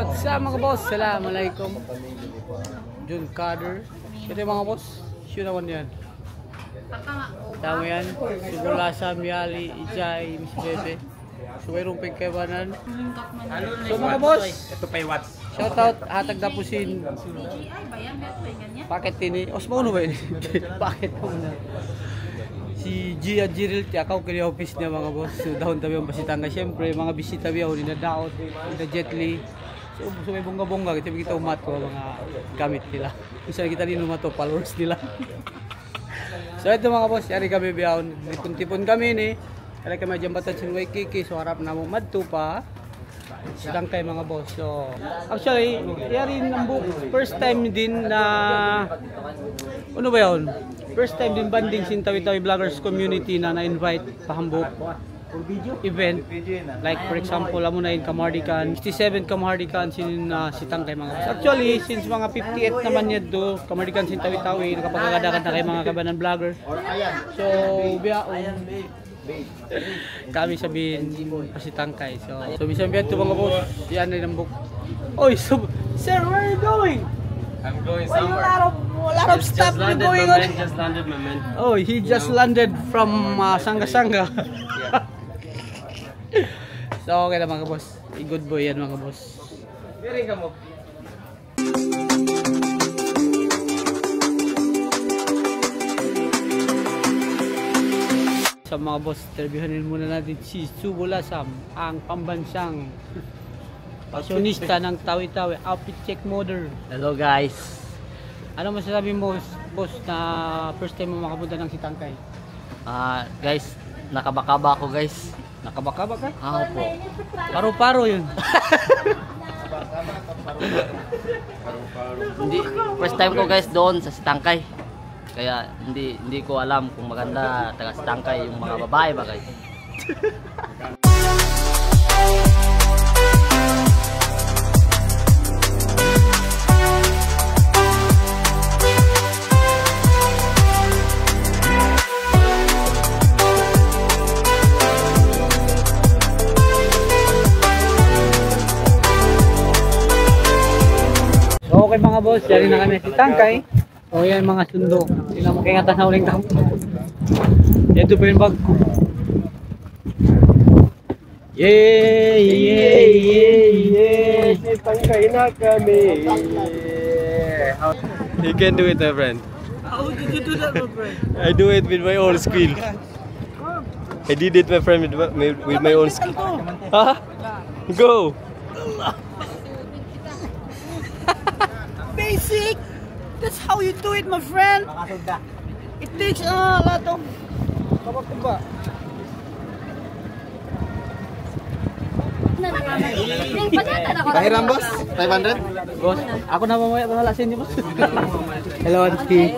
What's up mga boss? Assalamualaikum. Jun Kader. Ito yung mga boss. Sure naman yan. Tama yan. Simula sa Miali, Ijay, Miss Bebe. So mayroong pagkaibanan. So mga boss. Ito pa yung watch. Shoutout. Hatag na po sin. Bakit ini? Osmo ano ba yun? Bakit mo na? Si Gia Girilti, ako kaya office niya mga boss. So dahon tabi ang basitanga. Siyempre, mga bisita biyaw, ninadaot, nina-jetly. So may bunga-bunga, kita umat ko mga gamit nila. Isa kita rin umat followers nila. So ito mga boss, yari kami biyaw. Nagpuntipon kami ni. Kaya kami jambatan sa Waikiki. So harap na mo madto pa. Sidang kay mga boss. So actually, yari ng first time din na ano ba yun? First time din banding sin Tawi-Tawi Vloggers community na na-invite pahambok event. Like for example, amo na in Kamardikan, 67 Kamardikan sin sitang kay mga boss. Actually, since mga 58 naman yun do, Kamardikan sin Tawi-Tawi, nakapagagadakan na kay mga kabanan vlogger. So, biyaon. Kami sabihin pasitang kay. So bisan biyan to mga boss. Yan ay nambok. Oy, so, sir, where are you going? I'm going somewhere. A lot of stuff going on. Just landed, my man. Oh, he just landed from Sanga-Sanga. So okay na mga boss. Good boy yan mga boss. Very gamok. Sa mga boss, interviewin muna natin si Subo Lasam, ang pambansang pasyonista ng Tawi-Tawi outfit check model. Hello guys. Ano masasabi mo boss na first time mo makapunta ng Sitangkay? Guys, nakabakaba ako guys. Nakabakaba ka? Po. Paro-paro yun. Hindi, first time ko guys doon sa Sitangkay. Kaya hindi ko alam kung maganda taga Sitangkay yung mga babae ba guys. So okay mga boss, dali na kami sa Sitangkay. O yan mga sundo. Sila makingatan sa uling kampo. Ito pa yung bag ko. Yay! Yay! Yay! Yay! Sitangkay na kami. You can do it, my friend. How did you do that, my friend? I do it with my own skill. I did it, my friend, with my own skill. Huh? Go! Basic! That's how you do it, my friend! It takes a lot of... Kabak-kabak. Bahiran, boss? 500? Boss, ako na mamaya bahala sa inyo, boss. Hello, Auntie.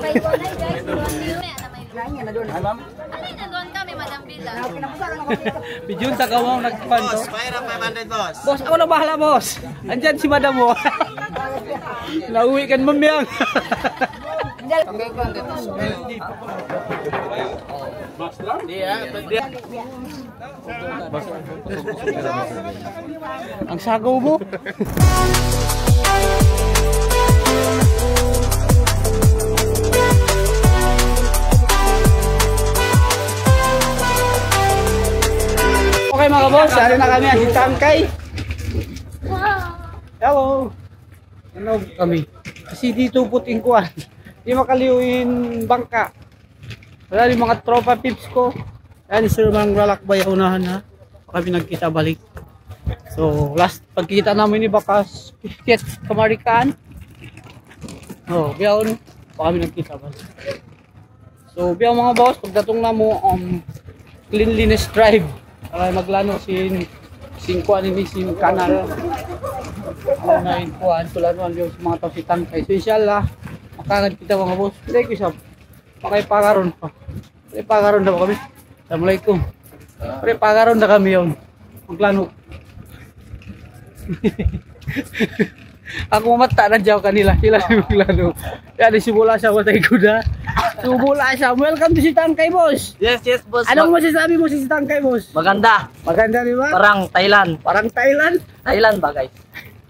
Doon kami, Madam Bila. Bijun, takawang nagpanto. Boss, bahiran 500, boss. Boss, ako na bahala, boss. Andyan si Madam mo. Nauwi kan mamiyang. Ang sagaw mo. Okay mga boss, sari na kami ang Sitangkay. Hello. Ano kami? Kasi dito puting kuwan. Di makaliwin bangka. Wala yung mga tropa pips ko. Ayan, sir mang lalakbay unahan ha. Kami nagkita balik. So, last pagkita namin ni Bakas 50th Kamarikan. Oh, biyaw kami nagkita balik. So, biyaw mga boss, pagdatong na mo cleanliness drive. Para maglano sin kuan ni sin kanal. Ano na in kuan tulanuan yung mga tao Sitangkay. So, inshallah makagad kita mga boss. Thank you sir. Pakipagaron pa. Pakipagaron na kami. Assalamualaikum. Pakipagaron na kami yun. Maglano. Ako mata na dyan kanila. Sila na maglano. Yan, simula siya matay kuda. Simula siya. Welcome to Sitangkay, boss. Yes, boss. Anong masasabi mo sa Sitangkay, boss? Maganda. Maganda, di ba? Parang Thailand. Parang Thailand. Thailand ba guys?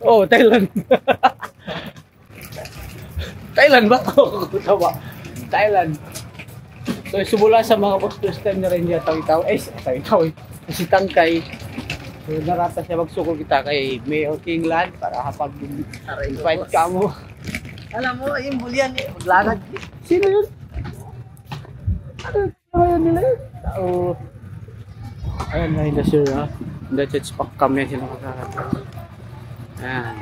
Oh, Thailand. Thailand ba? Tama. Thailand. So, sumula sa mga boss, first time na rin niya tawitaw. Si Tangkay. So, narata siya magsukol kita kay Mayor Kingland para kapag invite ka mo. Alam mo, yung bulyan eh, maglangad. Sino yun? Ano nila yun? Ayan na, hindi sure ha. Hindi, church pack kami sila magkakatas. Ayan.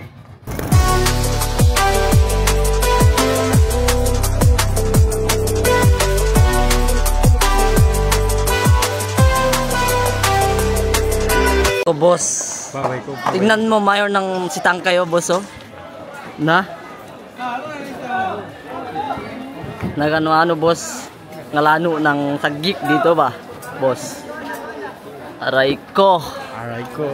O boss, tingnan mo mayor ng si Tangkay o boss oh. Na? Nagano-ano boss, ngalano ng tagik dito ba, boss? Aray ko. Aray ko.